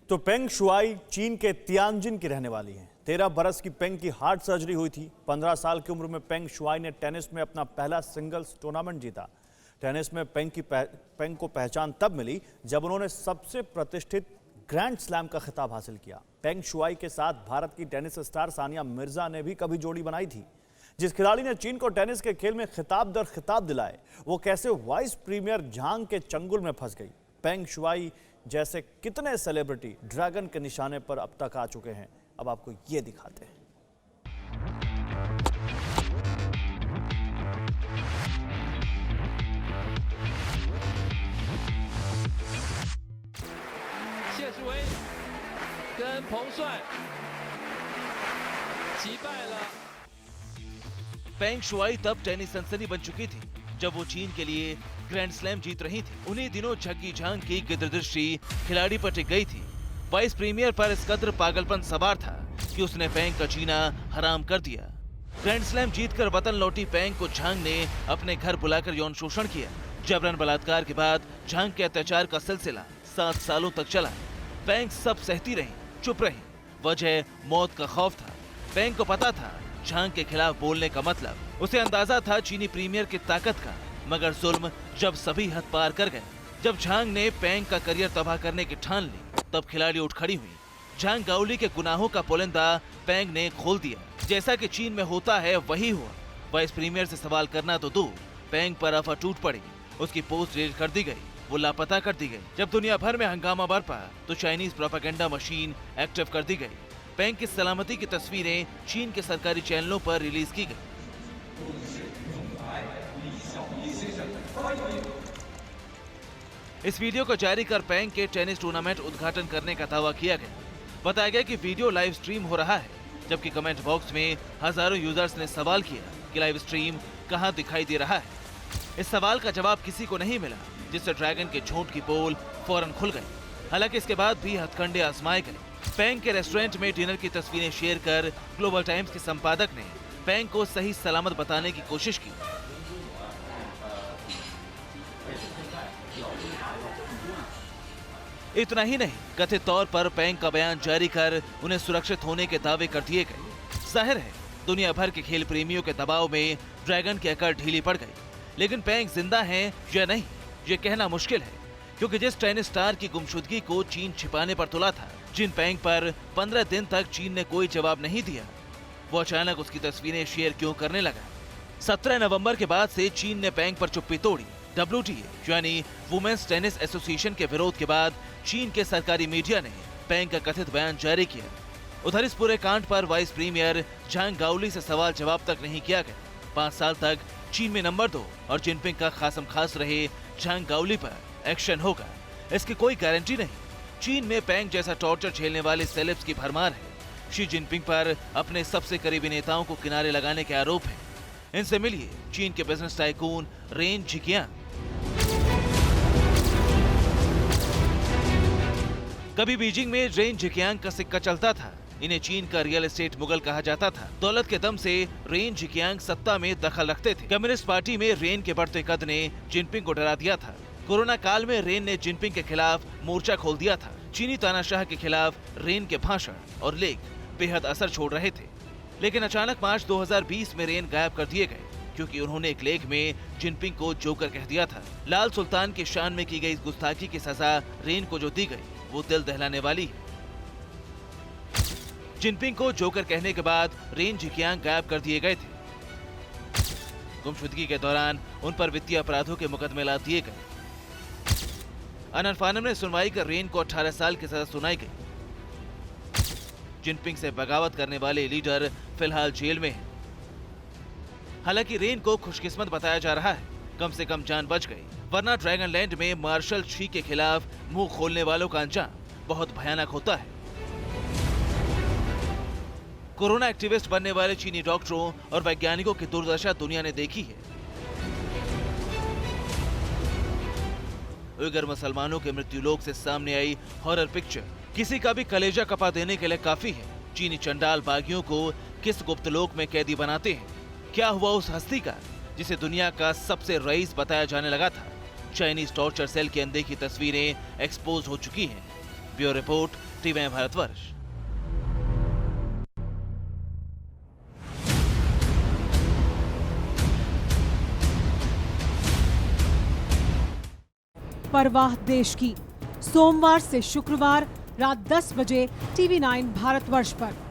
तो पेंग शुआई चीन के तियानजिन की रहने वाली हैं। 13 बरस की पेंग की हार्ट सर्जरी हुई थी। 15 साल की उम्र में पेंग शुआई ने टेनिस में अपना पहला सिंगल्स टूर्नामेंट जीता। टेनिस में पेंग को पहचान तब मिली जब उन्होंने सबसे प्रतिष्ठित ग्रैंड स्लैम का खिताब हासिल किया। पेंग शुआई के साथ भारत की टेनिस स्टार सानिया मिर्जा ने भी कभी जोड़ी बनाई थी। जिस खिलाड़ी ने चीन को टेनिस के खेल में खिताब दर खिताब दिलाए, वो कैसे वाइस प्रीमियर झांग के चंगुल में फंस गई। पेंग शुआई जैसे कितने सेलिब्रिटी ड्रैगन के निशाने पर अब तक आ चुके हैं, अब आपको ये दिखाते हैं। पेंग शुआई तब टेनिस सनसनी बन चुकी थी जब वो चीन के लिए ग्रैंड स्लैम जीत रही थी। उन्हीं दिनों झग्गी झांग की गिरदृष्टि खिलाड़ी पर टिक गई थी। वाइस प्रीमियर पर इस कदर पागलपन सवार था कि उसने पेंग का जीना हराम कर दिया। ग्रैंड स्लैम जीतकर वतन लौटी पेंग को झांग ने अपने घर बुलाकर यौन शोषण किया। जबरन बलात्कार के बाद झांग के अत्याचार का सिलसिला 7 सालों तक चला। पेंग सब सहती रही, चुप रही। वजह मौत का खौफ था। पेंग को पता था झांग के खिलाफ बोलने का मतलब। उसे अंदाजा था चीनी प्रीमियर की ताकत का, मगर जुल्म जब सभी हद पार कर गए। जब झांग ने पेंग का करियर तबाह करने की ठान ली, तब खिलाड़ी उठ खड़ी हुई। झांग गाओली के गुनाहों का पुलिंदा पेंग ने खोल दिया। जैसा कि चीन में होता है वही हुआ। वाइस प्रीमियर से सवाल करना तो दूर, पेंग पर अफवाह टूट पड़ी। उसकी पोस्ट डिलीट कर दी गई, वो लापता कर दी गई। जब दुनिया भर में हंगामा बरपा तो चाइनीज प्रोपेगेंडा मशीन एक्टिव कर दी गई। पेंग की सलामती की तस्वीरें चीन के सरकारी चैनलों पर रिलीज की गई। इस वीडियो को जारी कर पेंग के टेनिस टूर्नामेंट उद्घाटन करने का दावा किया गया। बताया गया कि वीडियो लाइव स्ट्रीम हो रहा है, जबकि कमेंट बॉक्स में हजारों यूजर्स ने सवाल किया कि लाइव स्ट्रीम कहां दिखाई दे रहा है। इस सवाल का जवाब किसी को नहीं मिला, जिससे ड्रैगन के झूठ की पोल फौरन खुल गई। हालांकि इसके बाद भी हथकंडे आजमाए गए। पेंग के रेस्टोरेंट में डिनर की तस्वीरें शेयर कर ग्लोबल टाइम्स के संपादक ने पेंग को सही सलामत बताने की कोशिश की। इतना ही नहीं, कथित तौर पर पेंग का बयान जारी कर उन्हें सुरक्षित होने के दावे कर दिए गए। जाहिर है दुनिया भर के खेल प्रेमियों के दबाव में ड्रैगन की अकड़ ढीली पड़ गई। लेकिन पेंग जिंदा हैं या नहीं, ये कहना मुश्किल है, क्योंकि जिस टेनिस स्टार की गुमशुदगी को चीन छिपाने पर तुला था, जिन पेंग पर 15 दिन तक चीन ने कोई जवाब नहीं दिया, वो अचानक उसकी तस्वीरें शेयर क्यों करने लगा। 17 नवंबर के बाद से चीन ने पेंग पर चुप्पी तोड़ी। WTA यानी वुमेन्स टेनिस एसोसिएशन के विरोध के बाद चीन के सरकारी मीडिया ने पेंग का कथित बयान जारी किया। उधर इस पूरे कांड पर वाइस प्रीमियर झांग गाओली से सवाल जवाब तक नहीं किया गया। 5 साल तक चीन में नंबर 2 और जिनपिंग का खासम खास रहे झांग गाओली पर एक्शन होगा, इसकी कोई गारंटी नहीं। चीन में पेंग जैसा टॉर्चर झेलने वाले सेलेब्स की भरमार है। शी जिनपिंग पर अपने सबसे करीबी नेताओं को किनारे लगाने के आरोप हैं। इनसे मिलिए चीन के बिजनेस टाइकून रेन झिकियांग। कभी बीजिंग में रेन झिकियांग का सिक्का चलता था। इन्हें चीन का रियल एस्टेट मुगल कहा जाता था। दौलत के दम से रेन झिकियांग सत्ता में दखल रखते थे। कम्युनिस्ट पार्टी में रेन के बढ़ते कद ने जिनपिंग को डरा दिया था। कोरोना काल में रेन ने जिनपिंग के खिलाफ मोर्चा खोल दिया था। चीनी तानाशाह के खिलाफ रेन के भाषण और लेख बेहद असर छोड़ रहे थे। लेकिन अचानक मार्च 2020 में रेन गायब कर दिए गए, क्योंकि उन्होंने एक लेख में जिनपिंग को जोकर कह दिया था। लाल सुल्तान की शान में की गई इस गुस्ताखी की सजा रेन को जो दी गई, वो दिल दहलाने वाली है। जिनपिंग को जोकर कहने के बाद रेन झिकियांग गायब कर दिए गए थे। गुमशुदगी के दौरान उन पर वित्तीय अपराधों के मुकदमे ला दिए गए। अनफानम ने सुनवाई कर रेन को 18 साल की सजा सुनाई गई। जिनपिंग से बगावत करने वाले लीडर फिलहाल जेल में हैं। हालांकि रेन को खुशकिस्मत बताया जा रहा है, कम से कम जान बच गई, वरना ड्रैगन लैंड में मार्शल शी के खिलाफ मुंह खोलने वालों का अंजाम बहुत भयानक होता है। कोरोना एक्टिविस्ट बनने वाले चीनी डॉक्टरों और वैज्ञानिकों की दुर्दशा दुनिया ने देखी है। उइगर मुसलमानों के मृत्युलोक से सामने आई हॉरर पिक्चर किसी का भी कलेजा कपा देने के लिए काफी है। चीनी चंडाल बागियों को किस गुप्तलोक में कैदी बनाते हैं? क्या हुआ उस हस्ती का जिसे दुनिया का सबसे रईस बताया जाने लगा था? चाइनीज टॉर्चर सेल की अनदेखी तस्वीरें एक्सपोज हो चुकी हैं। Bureau report, TV Bharatvarsh. परवाह देश की, सोमवार से शुक्रवार रात 10 बजे टीवी 9 भारतवर्ष पर।